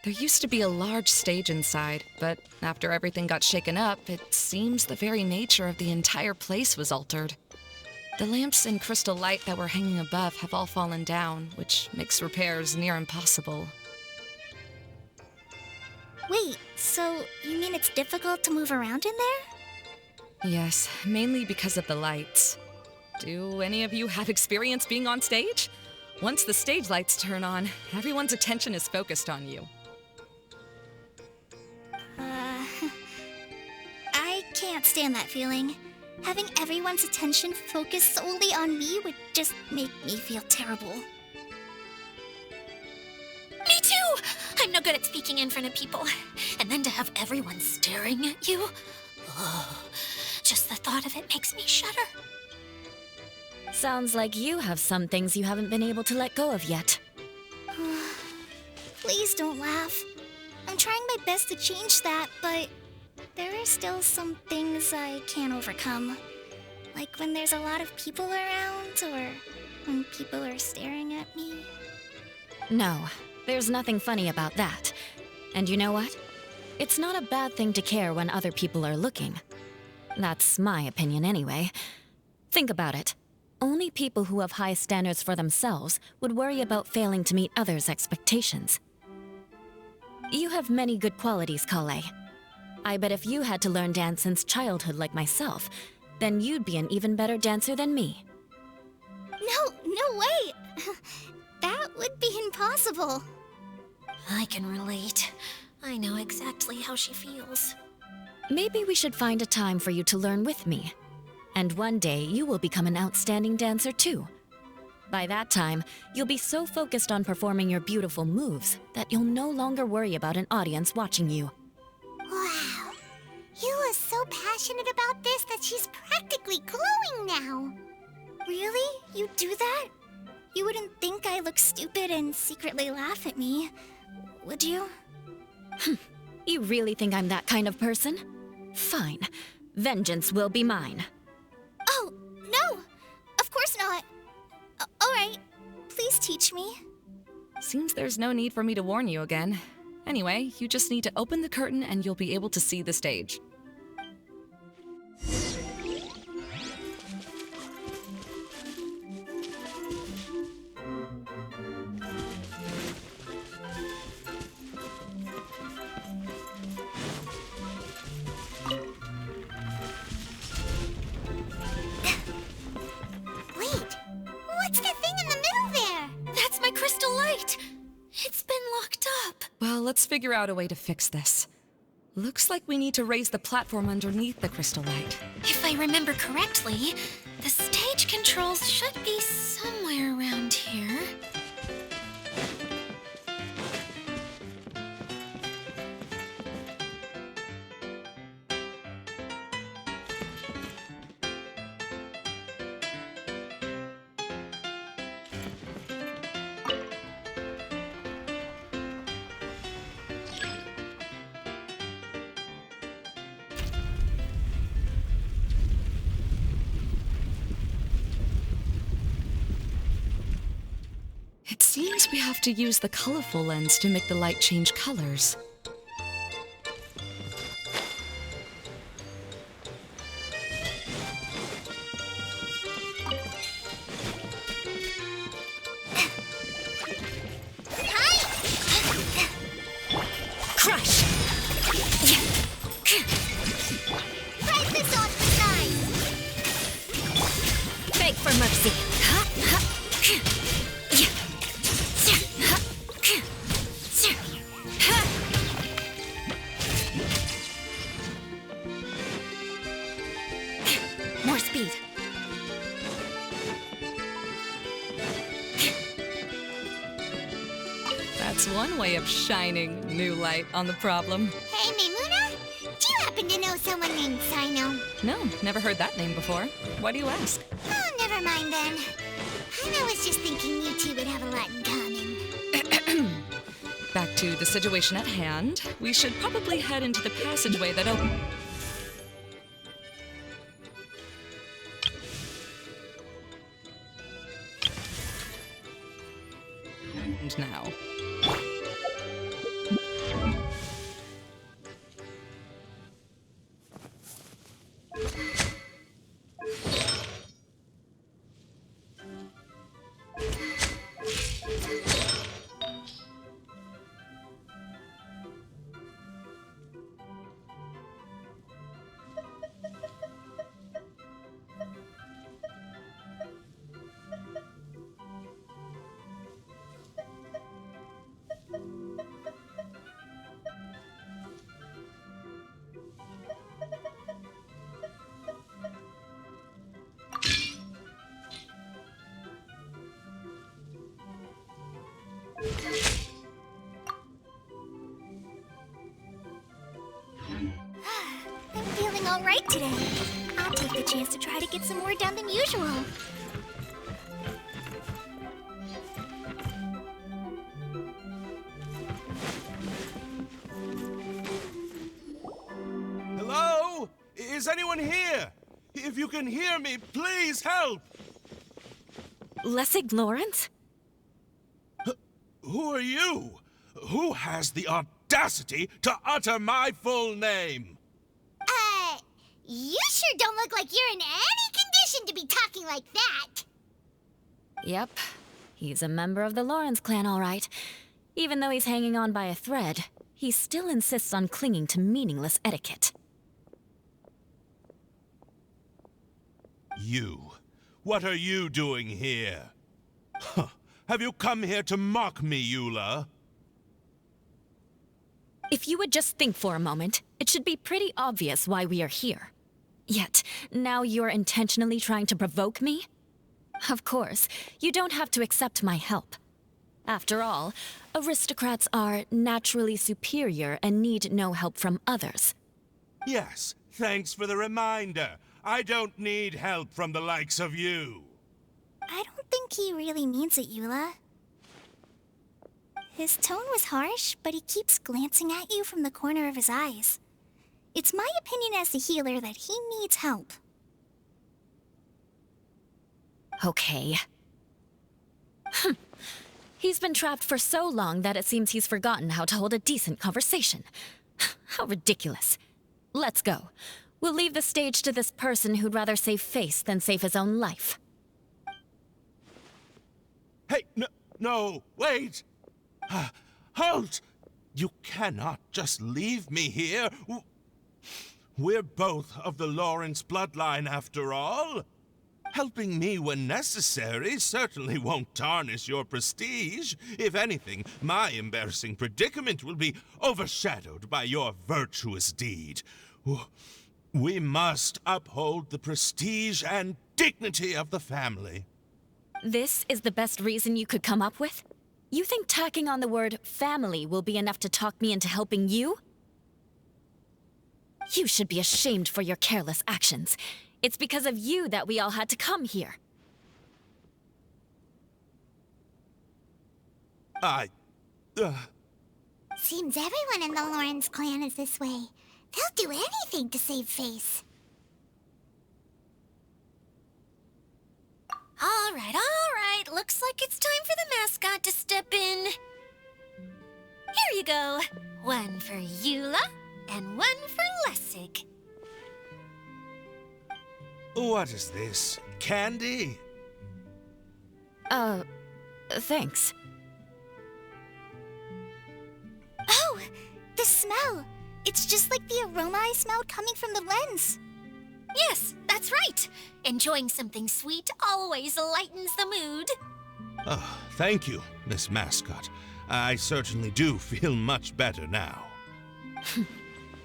There used to be a large stage inside, but after everything got shaken up, it seems the very nature of the entire place was altered. The lamps and crystal light that were hanging above have all fallen down, which makes repairs near impossible. Wait, so you mean it's difficult to move around in there? Yes, mainly because of the lights. Do any of you have experience being on stage? Once the stage lights turn on, everyone's attention is focused on you. I can't stand that feeling. Having everyone's attention focused solely on me would just make me feel terrible. Me too! I'm no good at speaking in front of people. And then to have everyone staring at you? Oh, just the thought of it makes me shudder. Sounds like you have some things you haven't been able to let go of yet. Please don't laugh. I'm trying my best to change that, but there are still some things I can't overcome. Like when there's a lot of people around, or when people are staring at me. No, there's nothing funny about that. And you know what? It's not a bad thing to care when other people are looking. That's my opinion anyway. Think about it. Only people who have high standards for themselves would worry about failing to meet others' expectations. You have many good qualities, Kale. I bet if you had to learn dance since childhood like myself, then you'd be an even better dancer than me. No way! That would be impossible. I can relate. I know exactly how she feels. Maybe we should find a time for you to learn with me. And one day, you will become an outstanding dancer too. By that time, you'll be so focused on performing your beautiful moves that you'll no longer worry about an audience watching you. Wow. You are so passionate about this that she's practically glowing now. Really? You do that? You wouldn't think I look stupid and secretly laugh at me, would you? You really think I'm that kind of person? Fine. Vengeance will be mine. Oh, no! Of course not. All right. Please teach me. Seems there's no need for me to warn you again. Anyway, you just need to open the curtain and you'll be able to see the stage. Let's figure out a way to fix this. Looks like we need to raise the platform underneath the crystal light. If I remember correctly, the stage controls should be somewhere around here. It seems we have to use the colorful lens to make the light change colors. Crush! Right this on the side! Beg for mercy! More speed. That's one way of shining new light on the problem. Hey, Maimuna? Do you happen to know someone named Sino? No, never heard that name before. Why do you ask? Oh, never mind then. I was just thinking you two would have a lot in common. Back to the situation at hand, we should probably head into the passageway that opens now. I'm feeling all right today. I'll take the chance to try to get some more done than usual. Hello? Is anyone here? If you can hear me, please help! Lessig Lawrence? Who are you? Who has the audacity to utter my full name? You sure don't look like you're in any condition to be talking like that. Yep. He's a member of the Lawrence clan, all right. Even though he's hanging on by a thread, he still insists on clinging to meaningless etiquette. You. What are you doing here? Huh. Have you come here to mock me, Eula? If you would just think for a moment, it should be pretty obvious why we are here. Yet, now you're intentionally trying to provoke me? Of course, you don't have to accept my help. After all, aristocrats are naturally superior and need no help from others. Yes, thanks for the reminder. I don't need help from the likes of you. I don't think he really means it, Eula. His tone was harsh, but he keeps glancing at you from the corner of his eyes. It's my opinion as the healer that he needs help. Okay. He's been trapped for so long that it seems he's forgotten how to hold a decent conversation. How ridiculous. Let's go. We'll leave the stage to this person who'd rather save face than save his own life. Hey, no, wait! Halt! You cannot just leave me here. We're both of the Lawrence bloodline, after all. Helping me when necessary certainly won't tarnish your prestige. If anything, my embarrassing predicament will be overshadowed by your virtuous deed. We must uphold the prestige and dignity of the family. This is the best reason you could come up with? You think tacking on the word family will be enough to talk me into helping you? You should be ashamed for your careless actions. It's because of you that we all had to come here. Seems everyone in the Lawrence clan is this way. They'll do anything to save face. All right. Looks like it's time for the mascot to step in. Here you go. One for Eula and one for Lessig. What is this? Candy? Thanks. Oh, the smell! It's just like the aroma I smelled coming from the lens. Yes, that's right. Enjoying something sweet always lightens the mood. Oh, thank you, Miss Mascot. I certainly do feel much better now.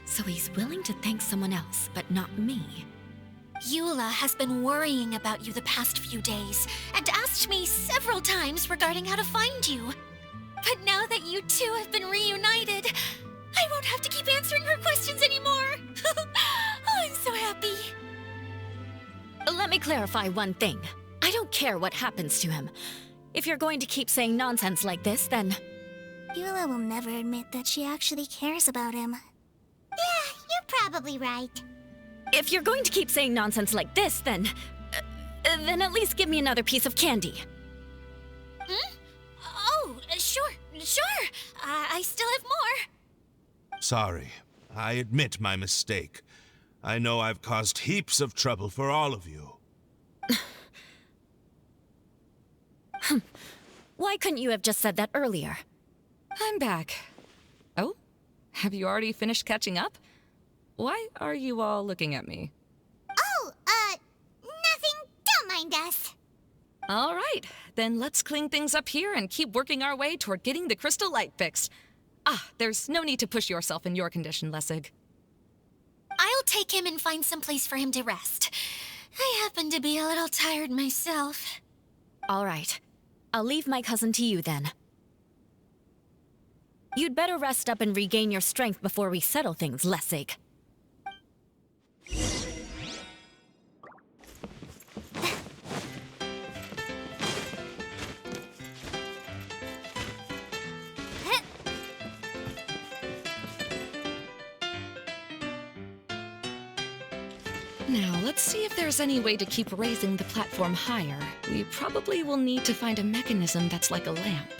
So he's willing to thank someone else, but not me. Eula has been worrying about you the past few days and asked me several times regarding how to find you. But now that you two have been reunited, I won't have to keep answering her questions anymore. Oh, I'm so happy. Let me clarify one thing. I don't care what happens to him. If you're going to keep saying nonsense like this, then Eula will never admit that she actually cares about him. Yeah, you're probably right. If you're going to keep saying nonsense like this, then at least give me another piece of candy. Oh, sure. I still have more. Sorry. I admit my mistake. I know I've caused heaps of trouble for all of you. Why couldn't you have just said that earlier? I'm back. Oh? Have you already finished catching up? Why are you all looking at me? Oh, nothing. Don't mind us. All right, then let's clean things up here and keep working our way toward getting the crystal light fixed. Ah, there's no need to push yourself in your condition, Lessig. I'll take him and find some place for him to rest. I happen to be a little tired myself. All right. I'll leave my cousin to you then. You'd better rest up and regain your strength before we settle things, Lessig. Now, let's see if there's any way to keep raising the platform higher. We probably will need to find a mechanism that's like a lamp.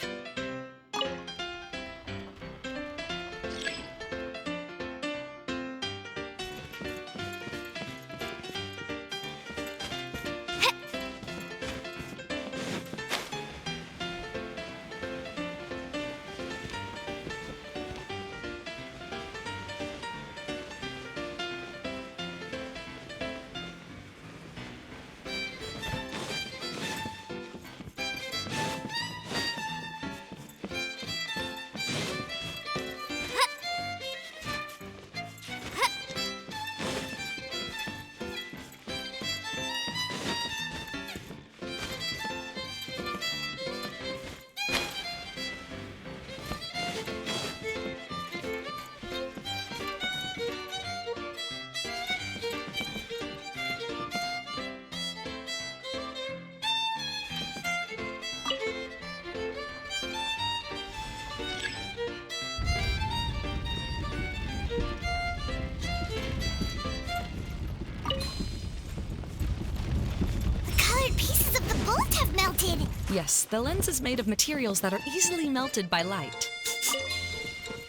Yes, the lens is made of materials that are easily melted by light.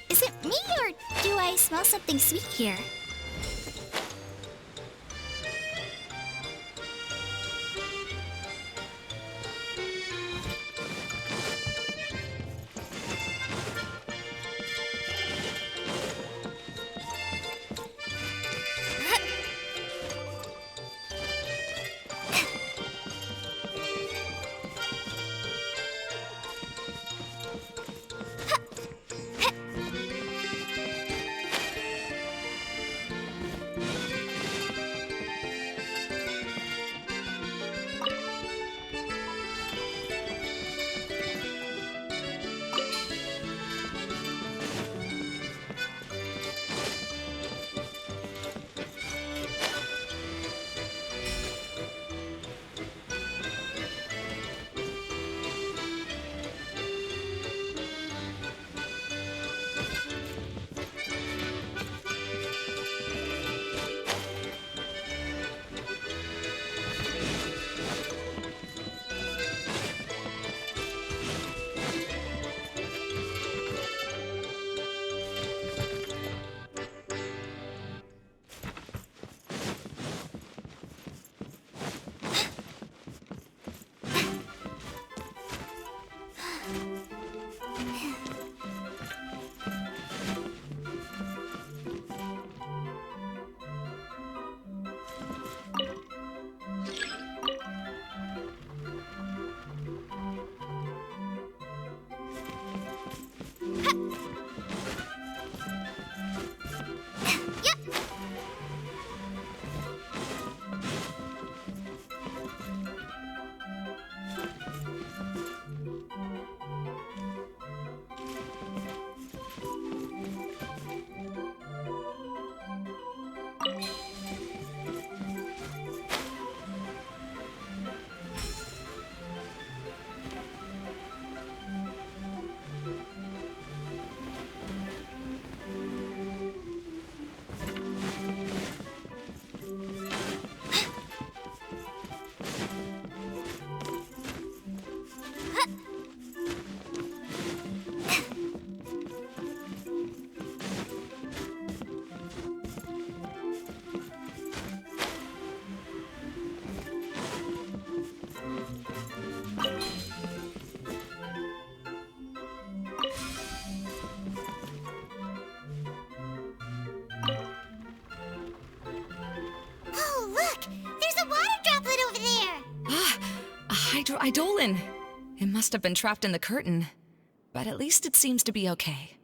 Is it me, or do I smell something sweet here? Eidolon! It must have been trapped in the curtain. But at least it seems to be okay.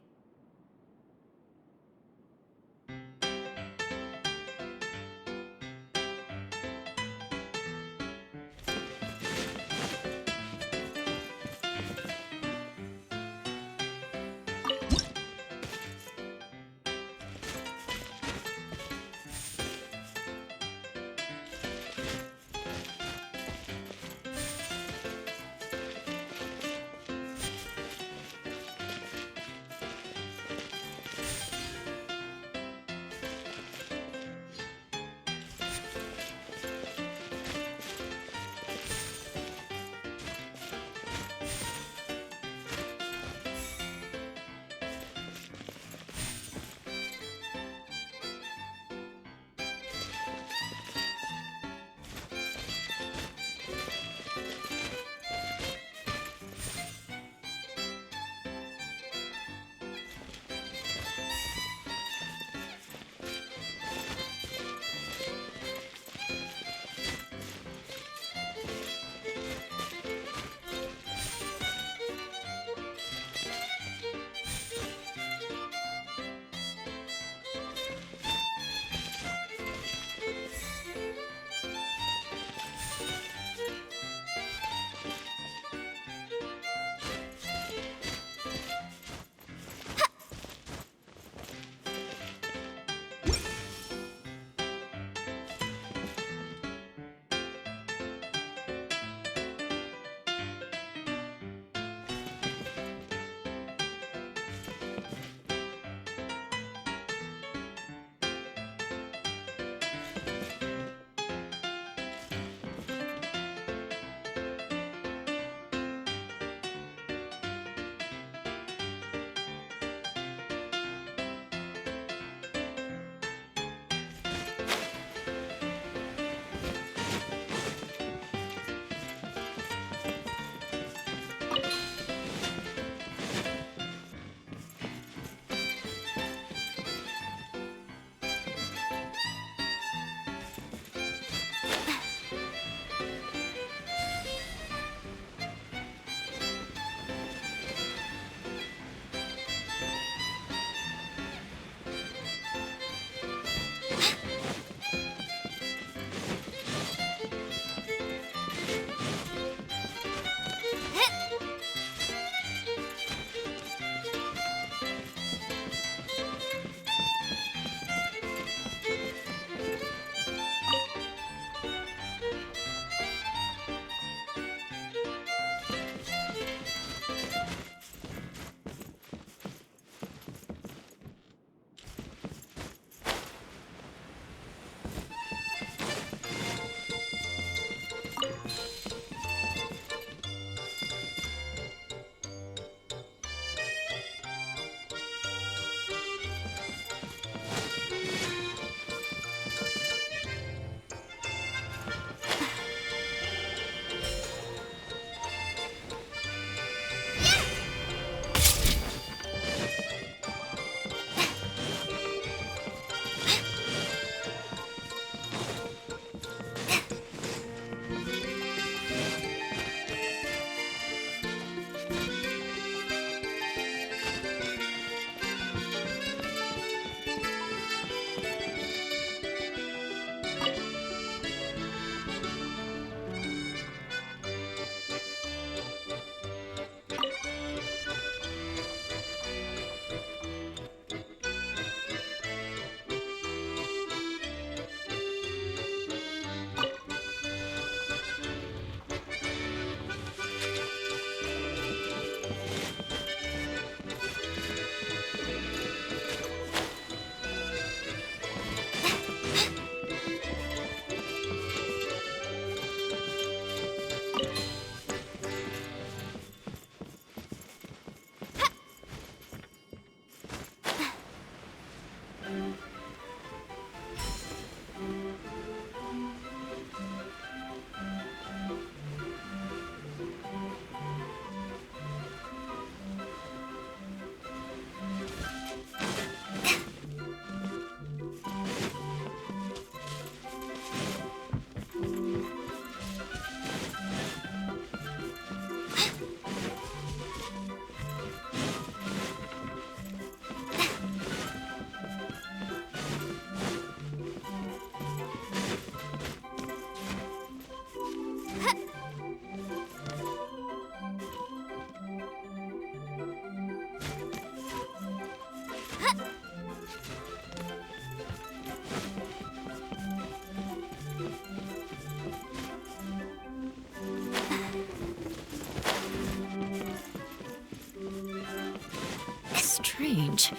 Strange.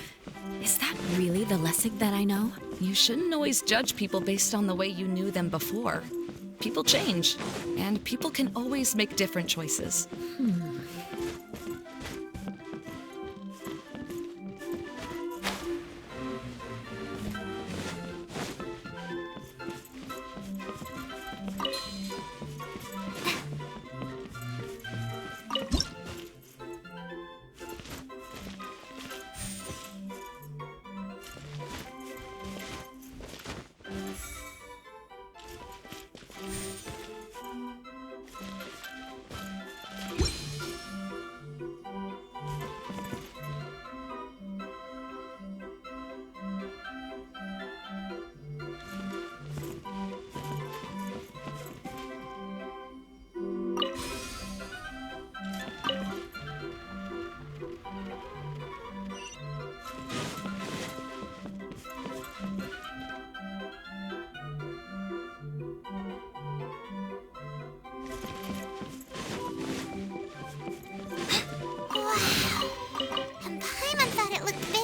Is that really the Lessig that I know? You shouldn't always judge people based on the way you knew them before. People change, and people can always make different choices.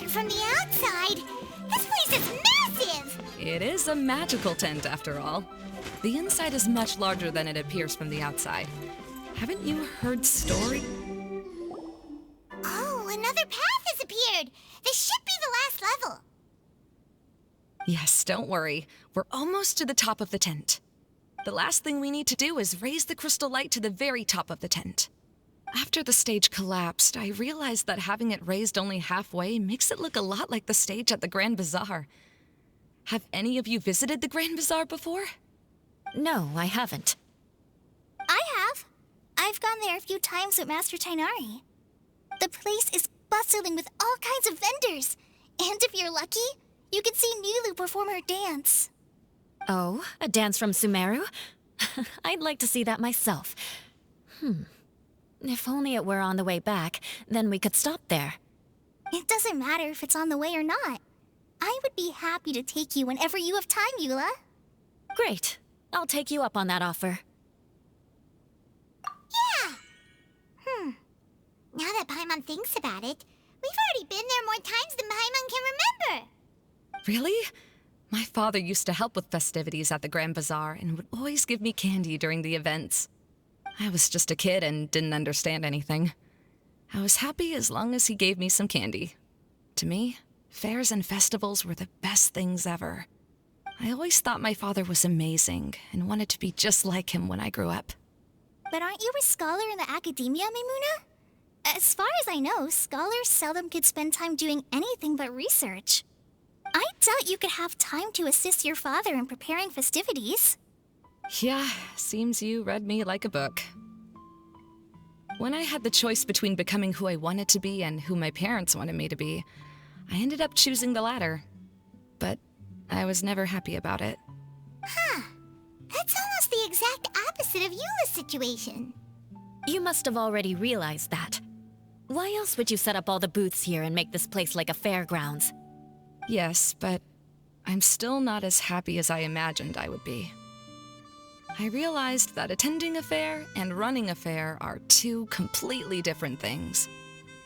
From the outside, this place is massive! It is a magical tent, after all. The inside is much larger than it appears from the outside. Haven't you heard story? Oh, another path has appeared! This should be the last level. Yes, don't worry. We're almost to the top of the tent. The last thing we need to do is raise the crystal light to the very top of the tent. After the stage collapsed, I realized that having it raised only halfway makes it look a lot like the stage at the Grand Bazaar. Have any of you visited the Grand Bazaar before? No, I haven't. I have. I've gone there a few times with Master Tainari. The place is bustling with all kinds of vendors. And if you're lucky, you can see Nilu perform her dance. Oh, a dance from Sumeru? I'd like to see that myself. If only it were on the way back, then we could stop there. It doesn't matter if it's on the way or not. I would be happy to take you whenever you have time, Eula. Great. I'll take you up on that offer. Yeah! Now that Paimon thinks about it, we've already been there more times than Paimon can remember. Really? My father used to help with festivities at the Grand Bazaar and would always give me candy during the events. I was just a kid and didn't understand anything. I was happy as long as he gave me some candy. To me, fairs and festivals were the best things ever. I always thought my father was amazing and wanted to be just like him when I grew up. But aren't you a scholar in the academia, Maimuna? As far as I know, scholars seldom could spend time doing anything but research. I doubt you could have time to assist your father in preparing festivities. Yeah, seems you read me like a book. When I had the choice between becoming who I wanted to be and who my parents wanted me to be, I ended up choosing the latter. But I was never happy about it. Huh. That's almost the exact opposite of Eula's situation. You must have already realized that. Why else would you set up all the booths here and make this place like a fairgrounds? Yes, but I'm still not as happy as I imagined I would be. I realized that attending a fair and running a fair are two completely different things.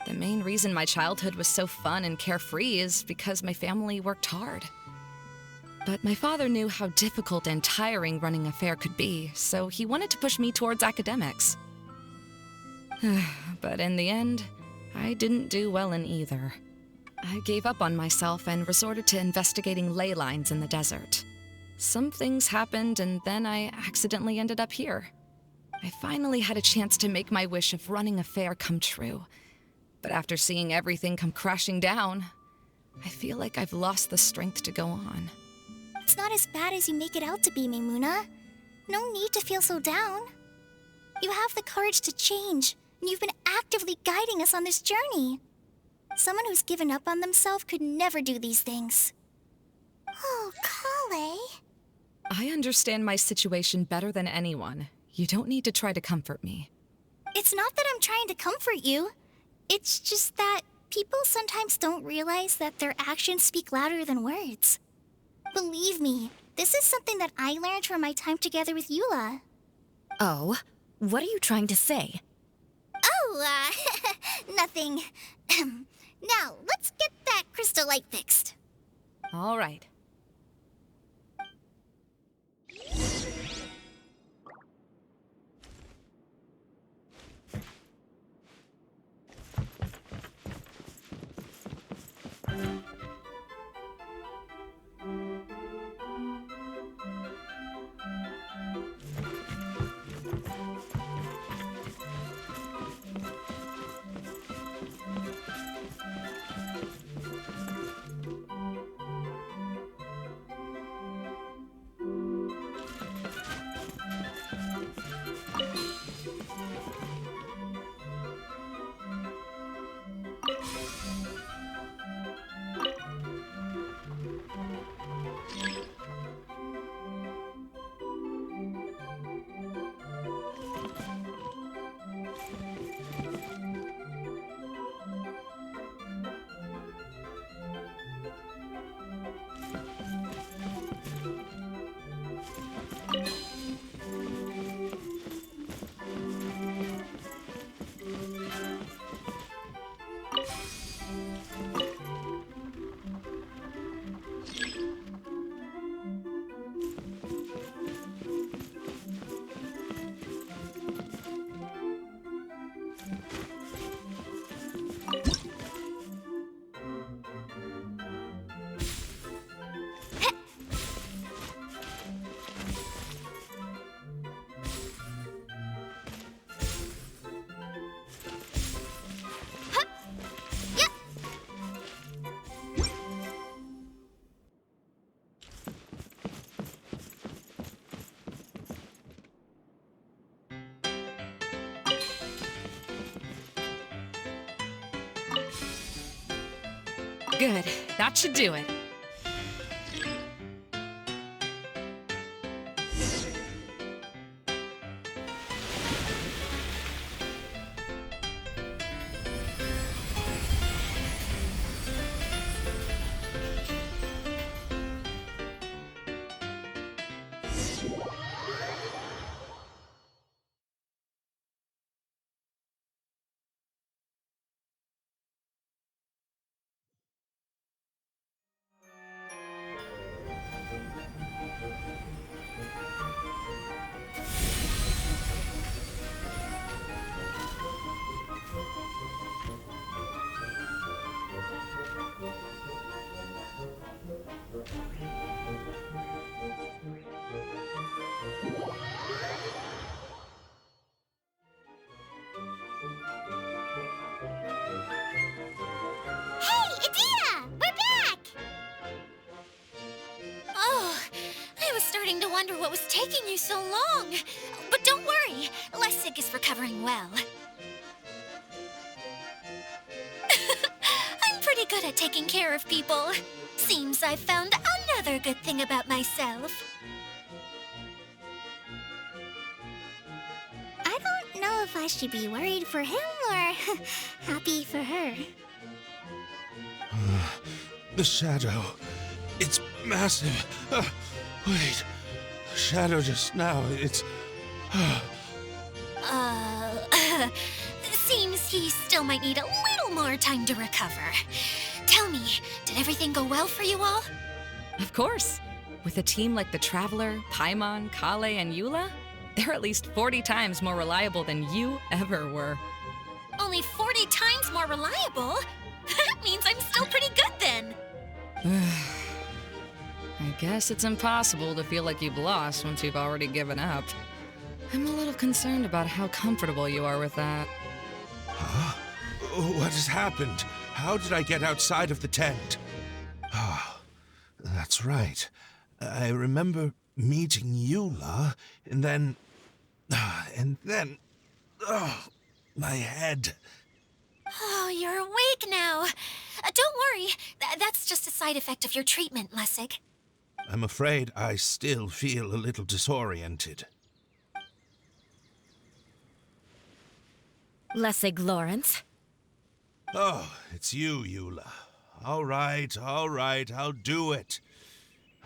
The main reason my childhood was so fun and carefree is because my family worked hard. But my father knew how difficult and tiring running a fair could be, so he wanted to push me towards academics. But in the end, I didn't do well in either. I gave up on myself and resorted to investigating ley lines in the desert. Some things happened, and then I accidentally ended up here. I finally had a chance to make my wish of running a fair come true. But after seeing everything come crashing down, I feel like I've lost the strength to go on. It's not as bad as you make it out to be, Maimuna. No need to feel so down. You have the courage to change, and you've been actively guiding us on this journey. Someone who's given up on themselves could never do these things. Oh, Kale. I understand my situation better than anyone. You don't need to try to comfort me. It's not that I'm trying to comfort you. It's just that people sometimes don't realize that their actions speak louder than words. Believe me, this is something that I learned from my time together with Eula. Oh? What are you trying to say? Oh, nothing. Now, let's get that crystal light fixed. All right. Good. That should do it. Wonder what was taking you so long. But don't worry, Lessig is recovering well. I'm pretty good at taking care of people. Seems I've found another good thing about myself. I don't know if I should be worried for him or happy for her. The shadow. It's massive. Wait. The shadow just now. It's... Seems he still might need a little more time to recover. Tell me, did everything go well for you all? Of course. With a team like the Traveler, Paimon, Kale, and Eula, they're at least 40 times more reliable than you ever were. Only 40 times more reliable? That means I'm still pretty good then. I guess it's impossible to feel like you've lost once you've already given up. I'm a little concerned about how comfortable you are with that. Huh? What has happened? How did I get outside of the tent? Ah, that's right. I remember meeting Eula, and then... my head. Oh, you're awake now. Don't worry. That's just a side effect of your treatment, Lessig. I'm afraid I still feel a little disoriented. Lessig Lawrence. Oh, it's you, Eula. All right, I'll do it.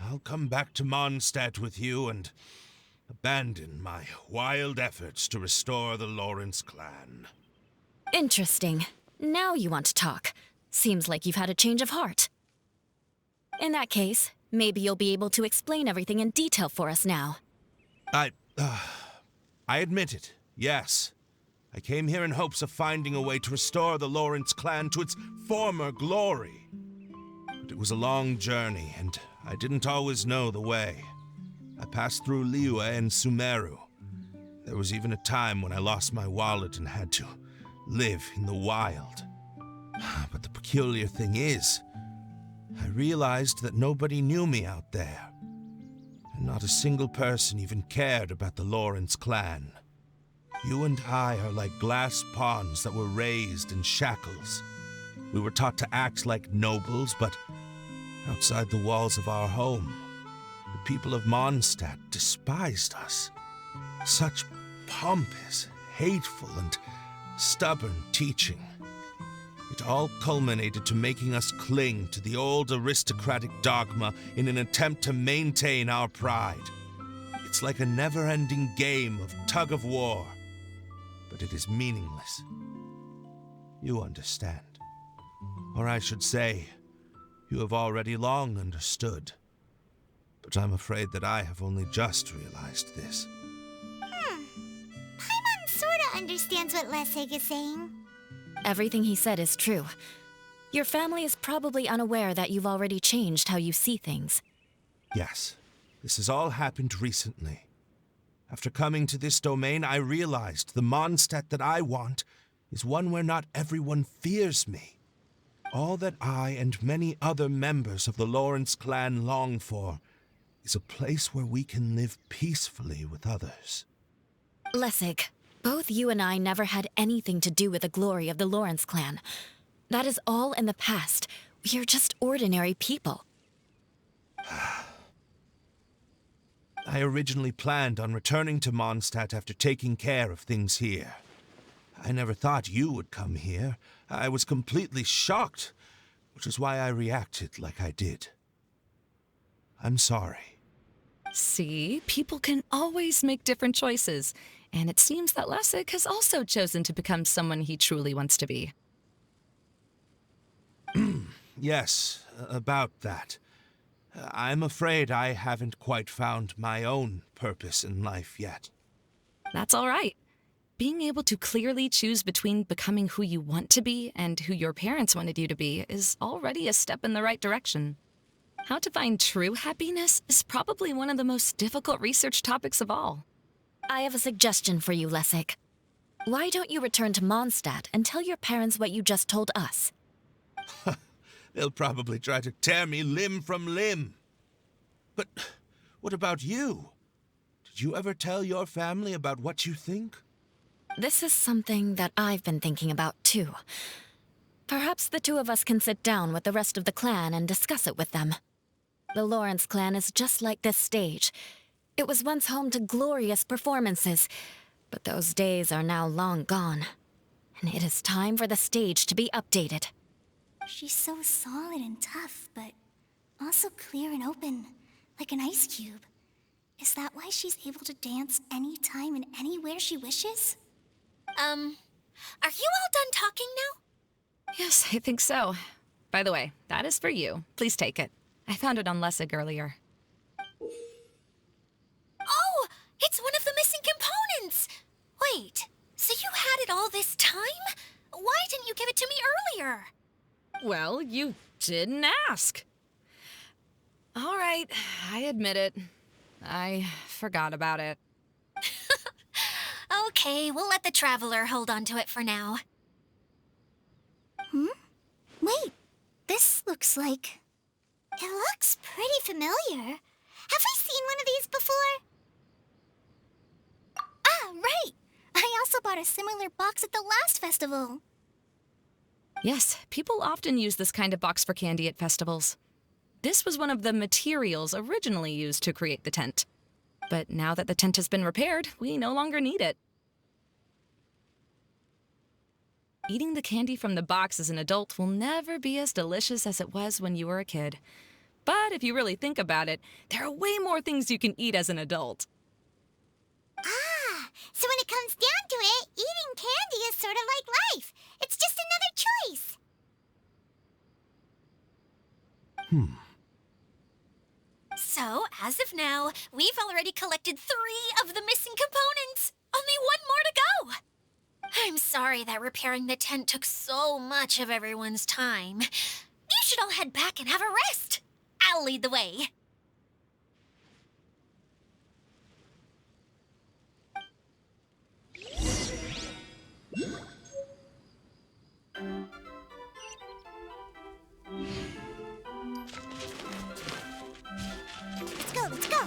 I'll come back to Mondstadt with you and abandon my wild efforts to restore the Lawrence clan. Interesting. Now you want to talk. Seems like you've had a change of heart. In that case, maybe you'll be able to explain everything in detail for us now. I admit it, yes. I came here in hopes of finding a way to restore the Lawrence clan to its former glory. But it was a long journey, and I didn't always know the way. I passed through Liyue and Sumeru. There was even a time when I lost my wallet and had to live in the wild. But the peculiar thing is, I realized that nobody knew me out there. And not a single person even cared about the Lawrence clan. You and I are like glass pawns that were raised in shackles. We were taught to act like nobles, but outside the walls of our home, the people of Mondstadt despised us. Such pompous, hateful, and stubborn teaching. It all culminated to making us cling to the old aristocratic dogma in an attempt to maintain our pride. It's like a never-ending game of tug-of-war, but it is meaningless. You understand. Or I should say, you have already long understood. But I'm afraid that I have only just realized this. Paimon sorta understands what Lessig is saying. Everything he said is true. Your family is probably unaware that you've already changed how you see things. Yes, this has all happened recently. After coming to this domain, I realized the Mondstadt that I want is one where not everyone fears me. All that I and many other members of the Lawrence clan long for is a place where we can live peacefully with others. Lessig, both you and I never had anything to do with the glory of the Lawrence clan. That is all in the past. We are just ordinary people. I originally planned on returning to Mondstadt after taking care of things here. I never thought you would come here. I was completely shocked, which is why I reacted like I did. I'm sorry. See, people can always make different choices, and it seems that Lessig has also chosen to become someone he truly wants to be. Yes, about that. I'm afraid I haven't quite found my own purpose in life yet. That's all right. Being able to clearly choose between becoming who you want to be and who your parents wanted you to be is already a step in the right direction. How to find true happiness is probably one of the most difficult research topics of all. I have a suggestion for you, Lessig. Why don't you return to Mondstadt and tell your parents what you just told us? They'll probably try to tear me limb from limb. But what about you? Did you ever tell your family about what you think? This is something that I've been thinking about, too. Perhaps the two of us can sit down with the rest of the clan and discuss it with them. The Lawrence clan is just like this stage. It was once home to glorious performances, but those days are now long gone. And it is time for the stage to be updated. She's so solid and tough, but also clear and open, like an ice cube. Is that why she's able to dance anytime and anywhere she wishes? Are you all done talking now? Yes, I think so. By the way, that is for you. Please take it. I found it on Lessig earlier. Oh, it's one of the missing components! Wait, so you had it all this time? Why didn't you give it to me earlier? Well, you didn't ask. All right, I admit it. I forgot about it. Okay, we'll let the Traveler hold on to it for now. Wait, this looks like... It looks pretty familiar. Have I seen one of these before? Ah, right! I also bought a similar box at the last festival. Yes, people often use this kind of box for candy at festivals. This was one of the materials originally used to create the tent. But now that the tent has been repaired, we no longer need it. Eating the candy from the box as an adult will never be as delicious as it was when you were a kid. But if you really think about it, there are way more things you can eat as an adult. Ah, so when it comes down to it, eating candy is sort of like life. It's just another choice. So, as of now, we've already collected 3 of the missing components. Only 1 more to go. I'm sorry that repairing the tent took so much of everyone's time. You should all head back and have a rest. I'll lead the way. Let's go, let's go!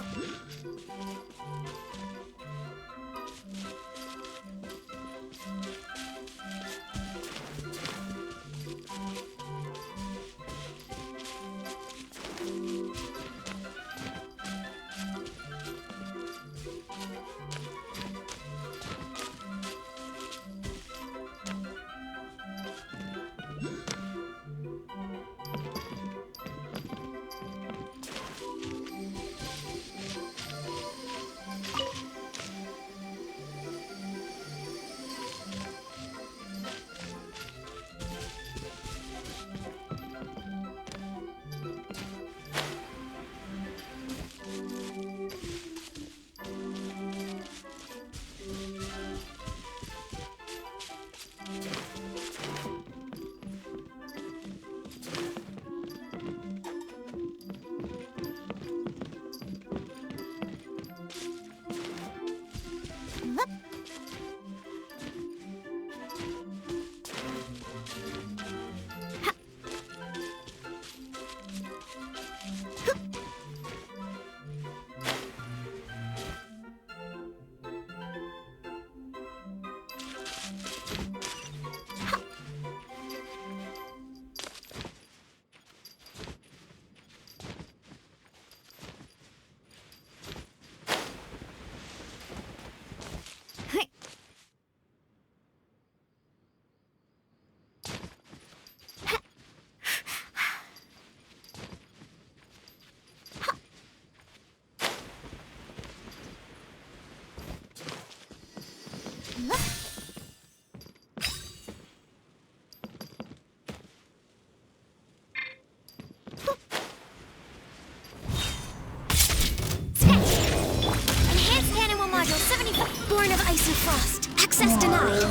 Born of ice and frost. Access denied.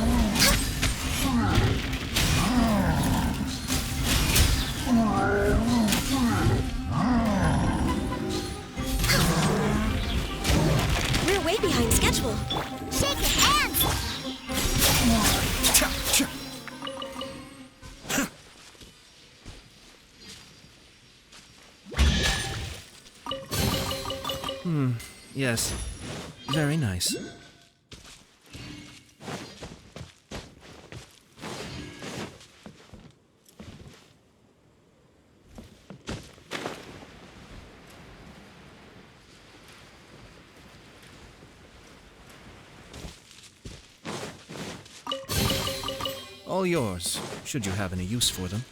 We're way behind schedule. Shake your hands! Yes. Very nice. All yours, should you have any use for them.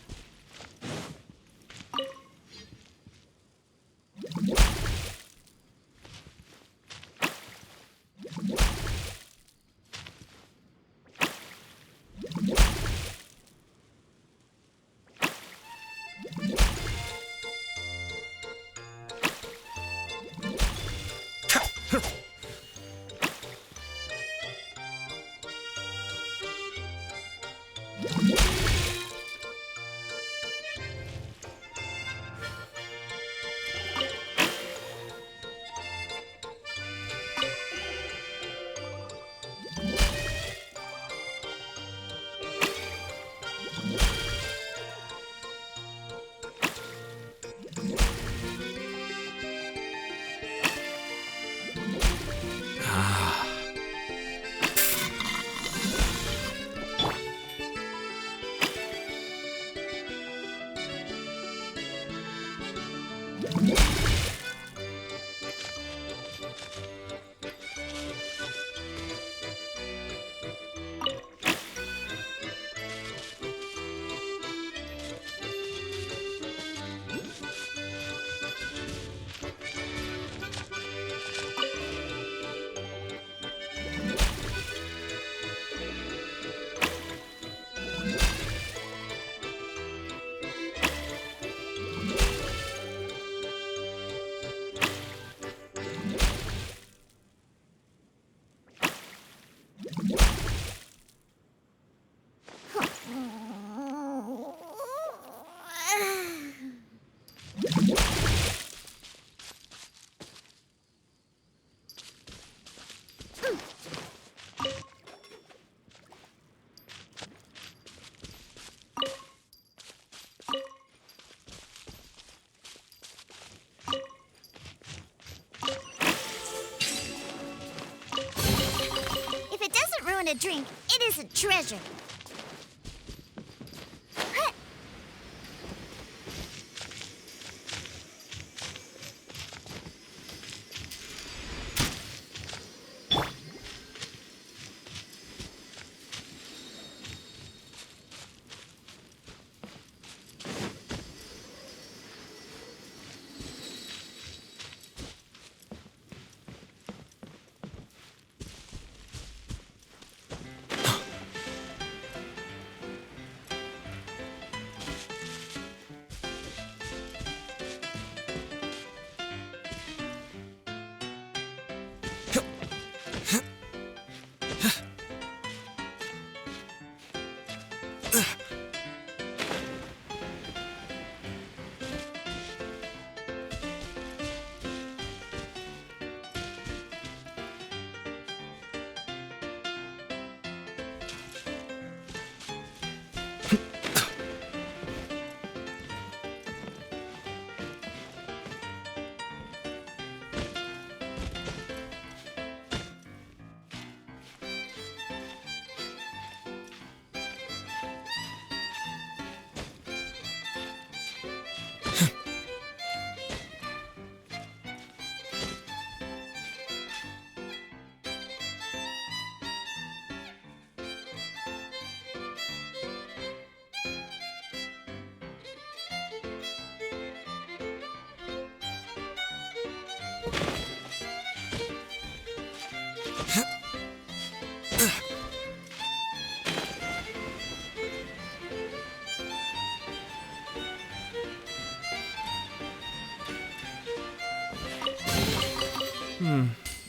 a drink. It is a treasure.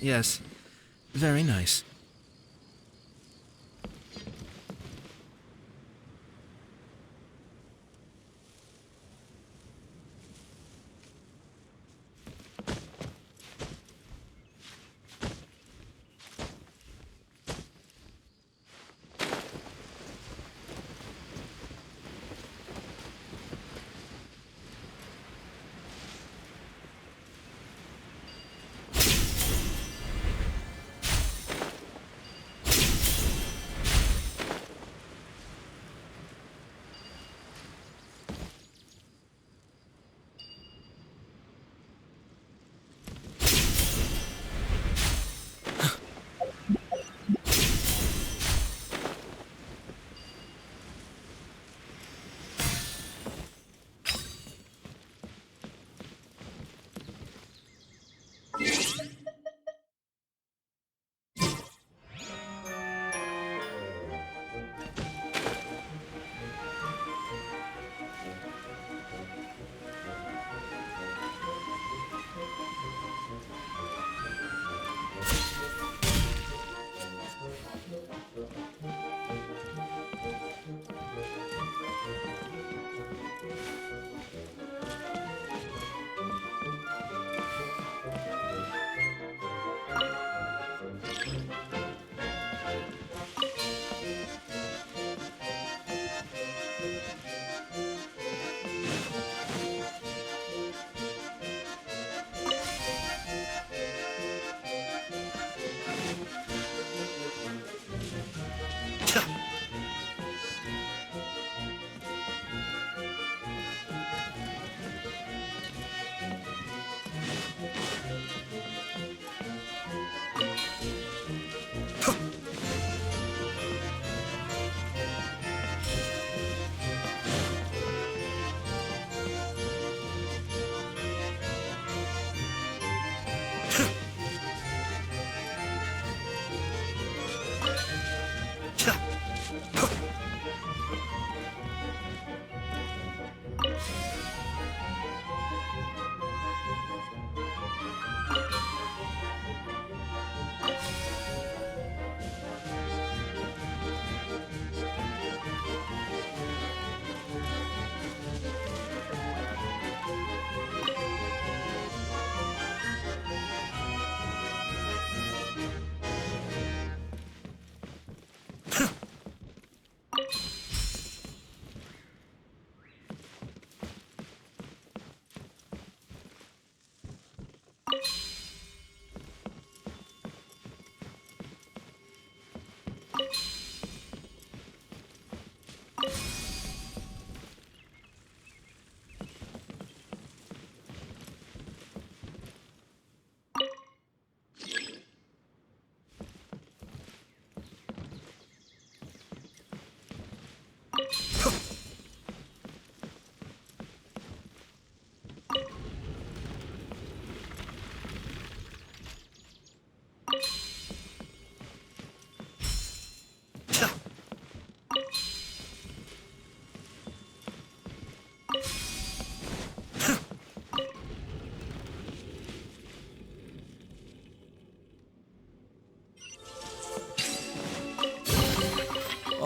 Yes. Very nice.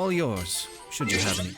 All yours, should you have any.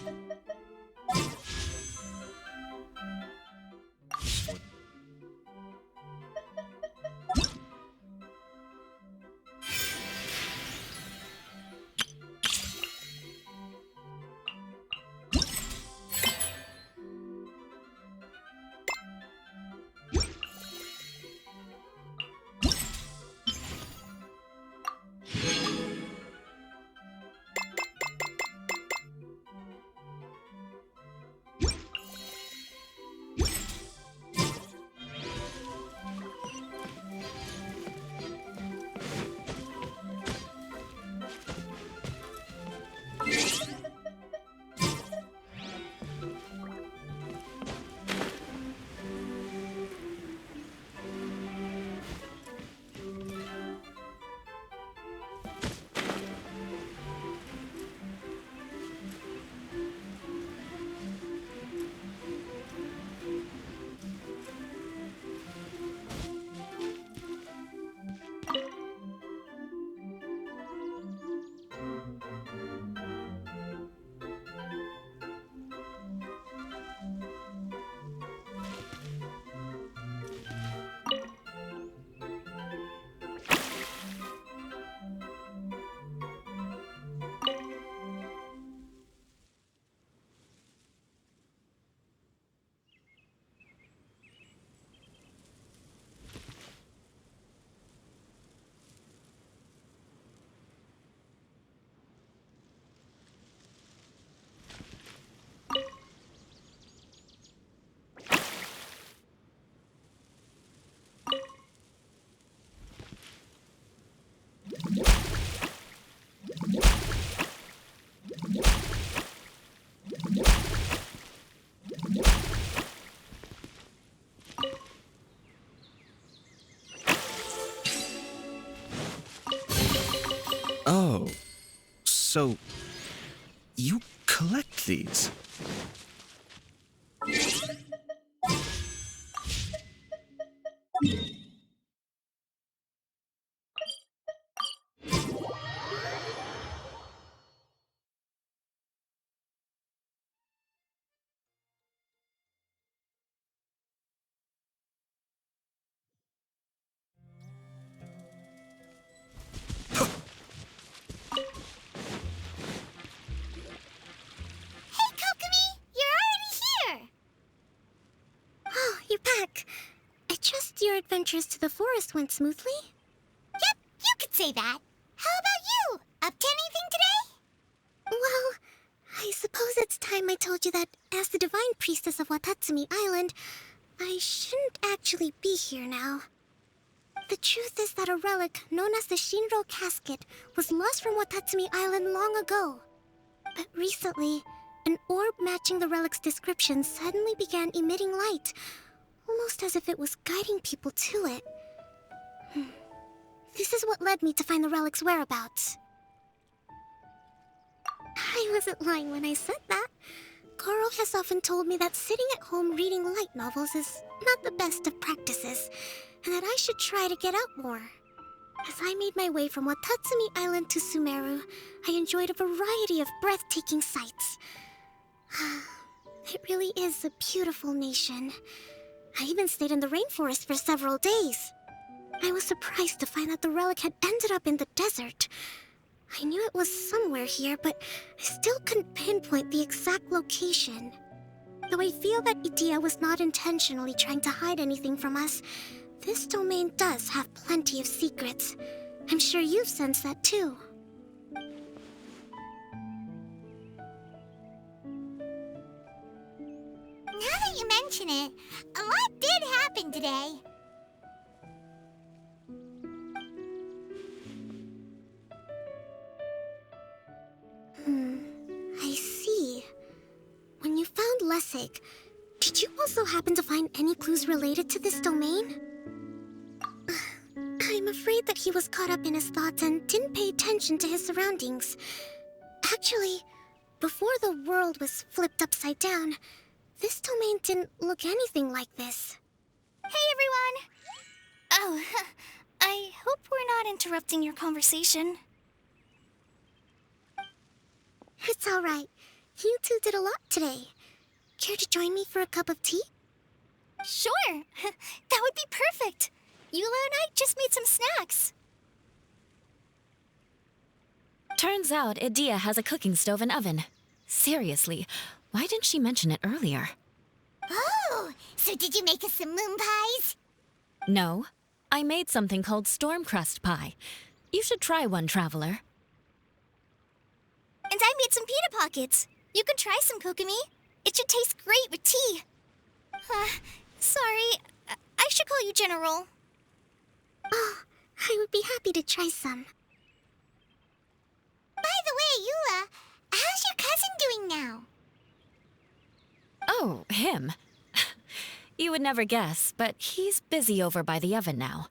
Oh, so you collect these? Your adventures to the forest went smoothly? Yep, you could say that. How about you? Up to anything today? Well, I suppose it's time I told you that as the divine priestess of Watatsumi Island, I shouldn't actually be here now. The truth is that a relic known as the Shinro Casket was lost from Watatsumi Island long ago. But recently, an orb matching the relic's description suddenly began emitting light, almost as if it was guiding people to it. This is what led me to find the relic's whereabouts. I wasn't lying when I said that. Carl has often told me that sitting at home reading light novels is not the best of practices, and that I should try to get out more. As I made my way from Watatsumi Island to Sumeru, I enjoyed a variety of breathtaking sights. It really is a beautiful nation. I even stayed in the rainforest for several days. I was surprised to find that the relic had ended up in the desert. I knew it was somewhere here, but I still couldn't pinpoint the exact location. Though I feel that Itia was not intentionally trying to hide anything from us, this domain does have plenty of secrets. I'm sure you've sensed that too. Now that you mention it, a lot did happen today. I see. When you found Lessig, did you also happen to find any clues related to this domain? I'm afraid that he was caught up in his thoughts and didn't pay attention to his surroundings. Actually, before the world was flipped upside down, this domain didn't look anything like this. Hey, everyone! Oh, I hope we're not interrupting your conversation. It's all right. You two did a lot today. Care to join me for a cup of tea? Sure! That would be perfect! Eula and I just made some snacks. Turns out Idea has a cooking stove and oven. Seriously, why didn't she mention it earlier? Oh, so did you make us some moon pies? No, I made something called storm crust pie. You should try one, Traveler. And I made some pita pockets. You can try some, Kokomi. It should taste great with tea. Sorry, I should call you General. Oh, I would be happy to try some. By the way, Eula, how's your cousin doing now? Oh, him. You would never guess, but he's busy over by the oven now.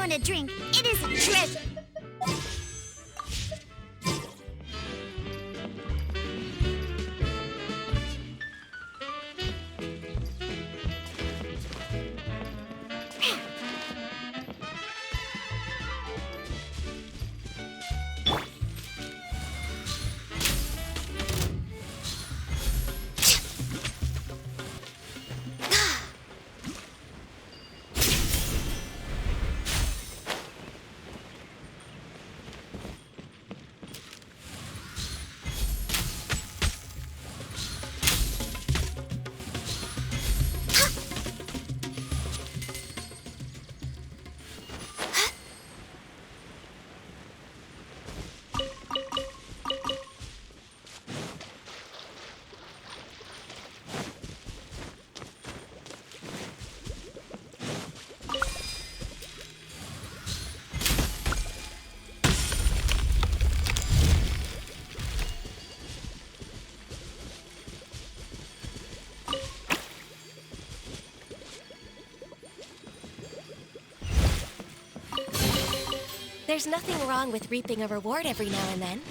A drink. It is a treasure. There's nothing wrong with reaping a reward every now and then.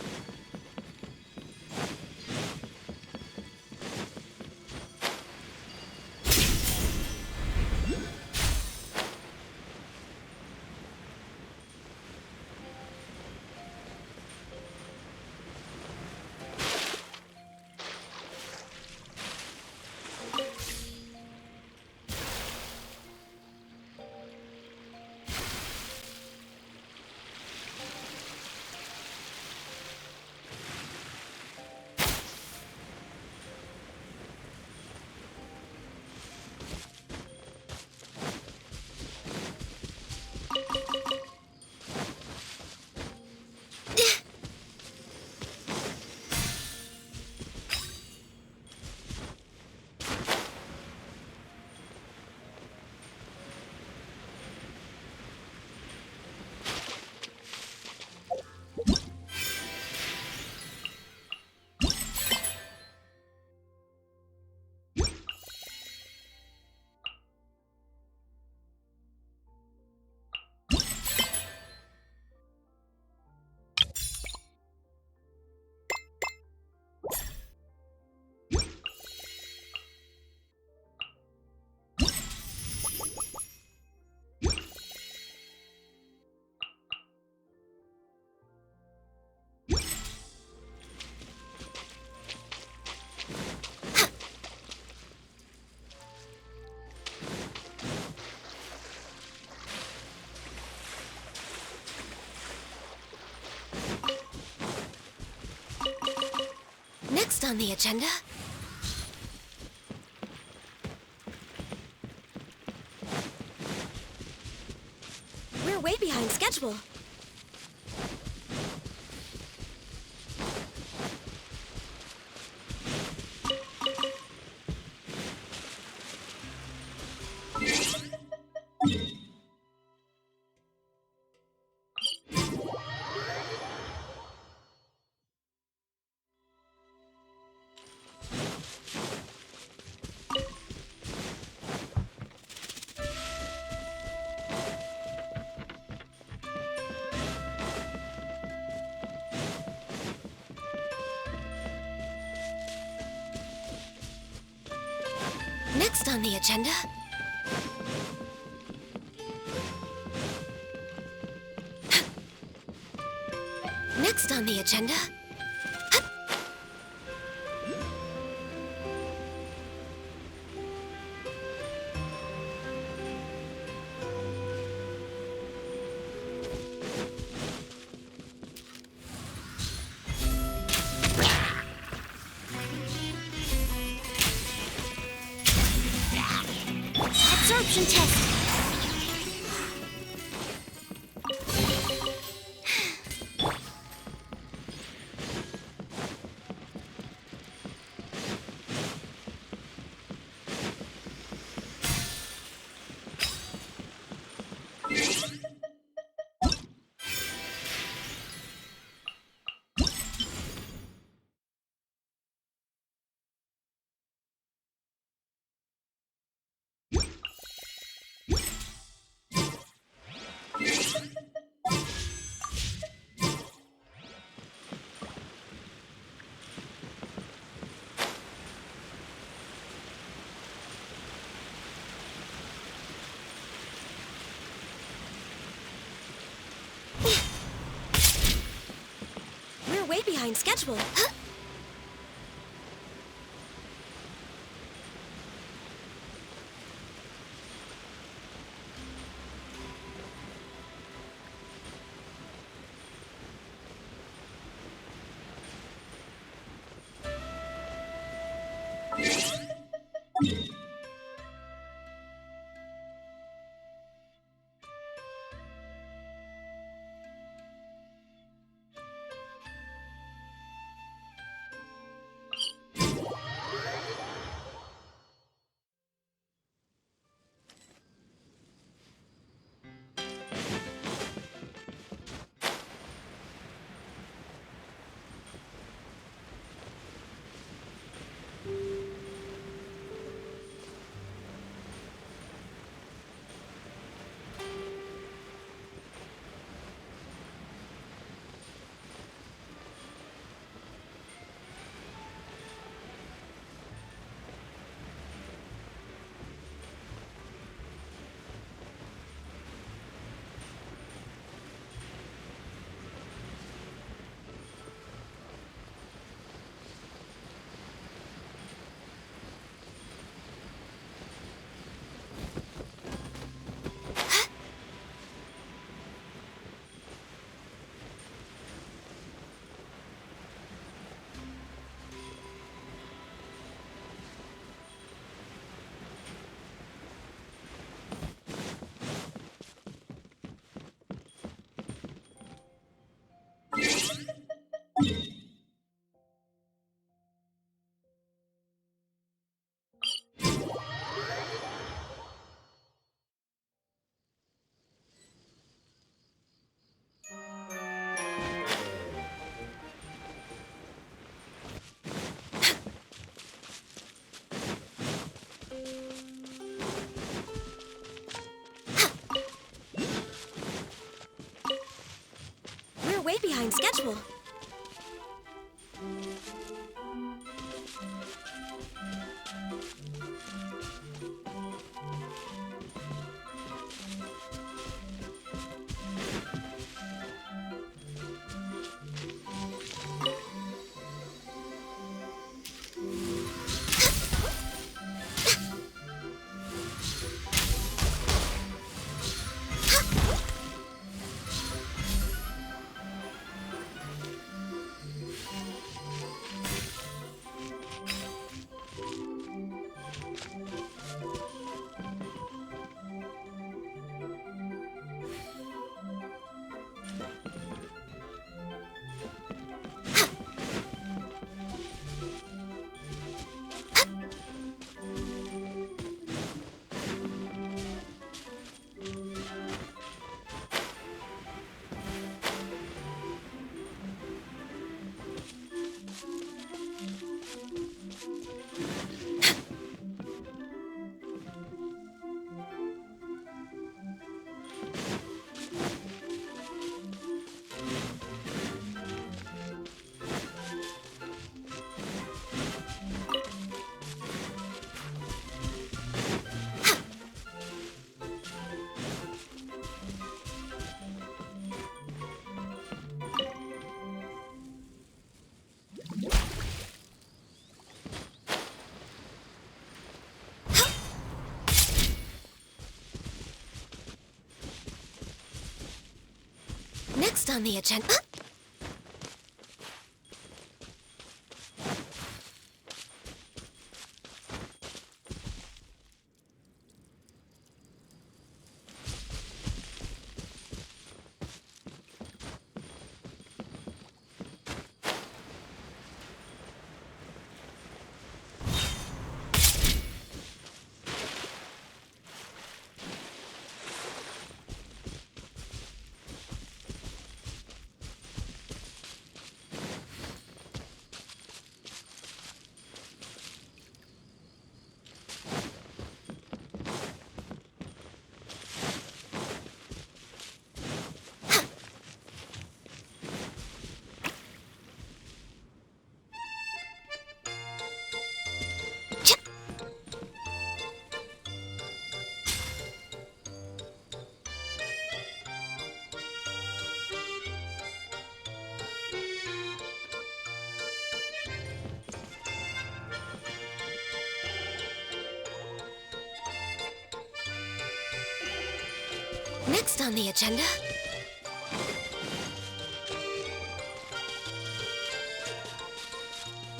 Next on the agenda... We're way behind schedule. Next on the agenda... Next on the agenda... Absorption test! We're way behind schedule. schedule. Next on the agenda. Next on the agenda.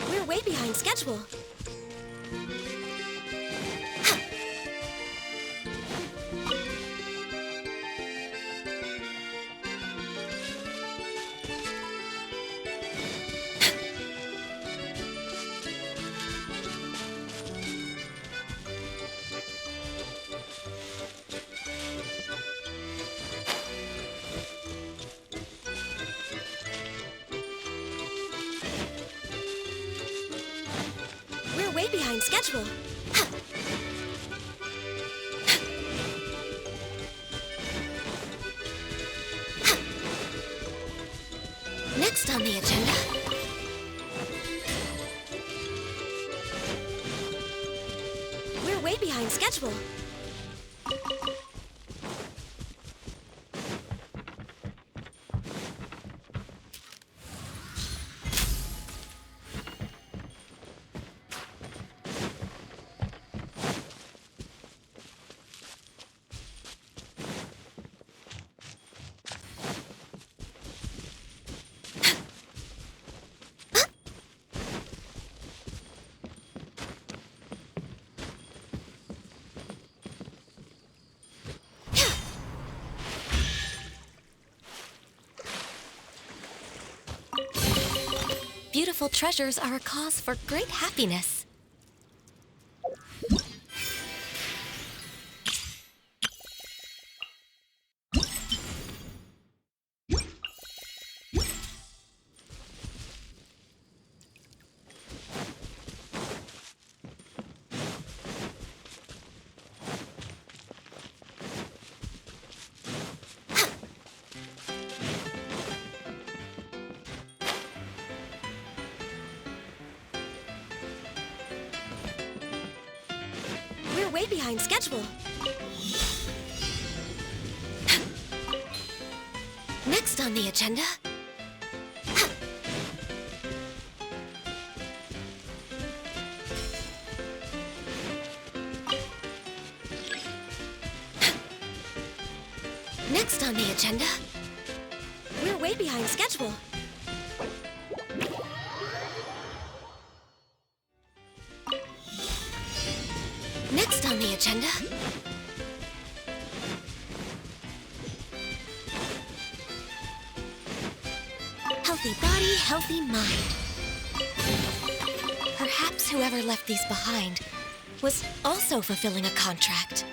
We're way behind schedule. Way behind schedule. Next on the agenda. We're way behind schedule. Beautiful treasures are a cause for great happiness. way behind schedule. Next on the agenda... Next on the agenda... We're way behind schedule. Next on the agenda... Healthy body, healthy mind. Perhaps whoever left these behind was also fulfilling a contract.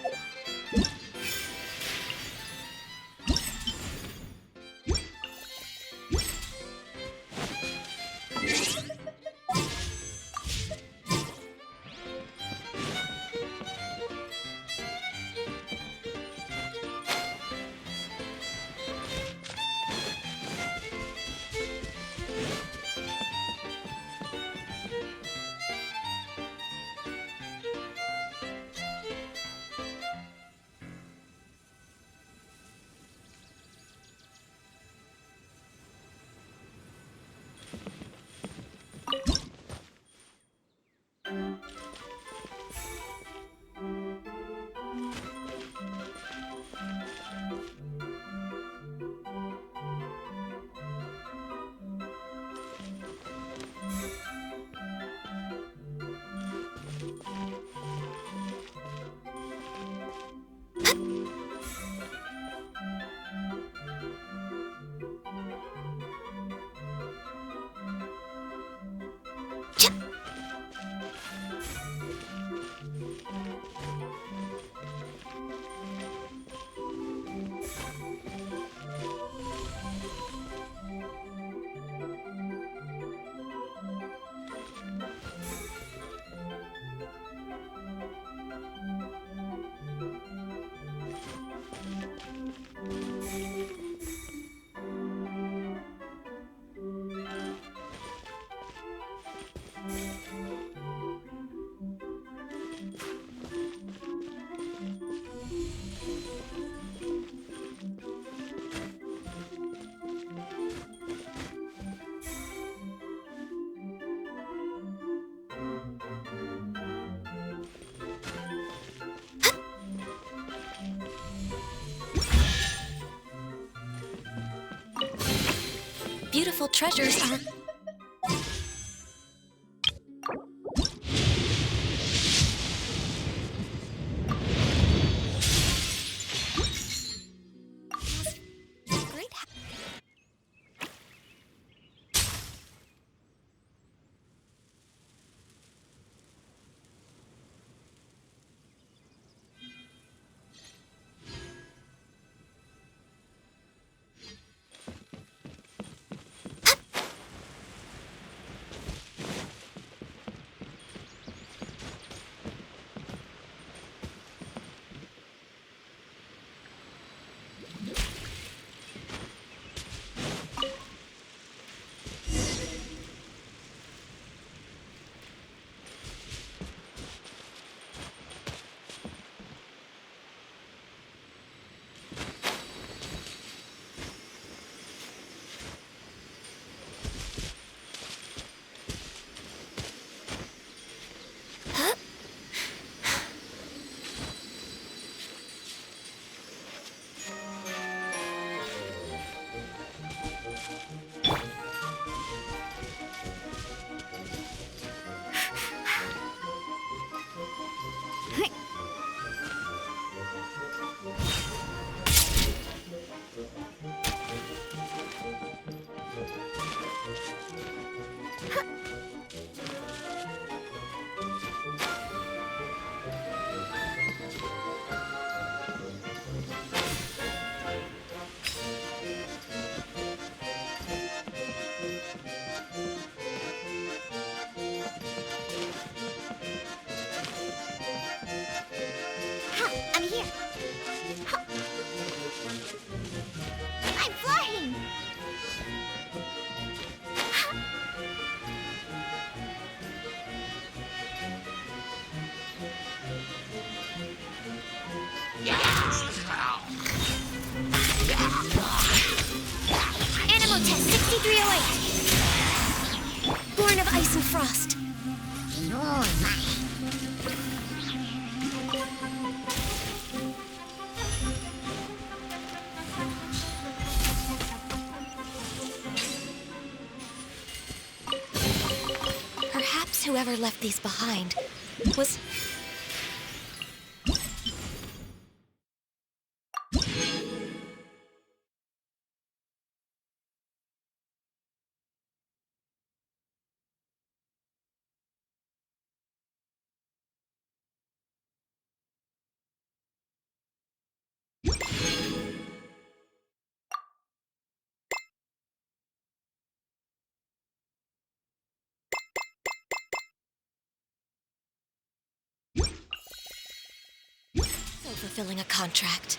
Beautiful treasures are... 2308! Born of ice and frost. Oh my. Perhaps whoever left these behind was... fulfilling a contract.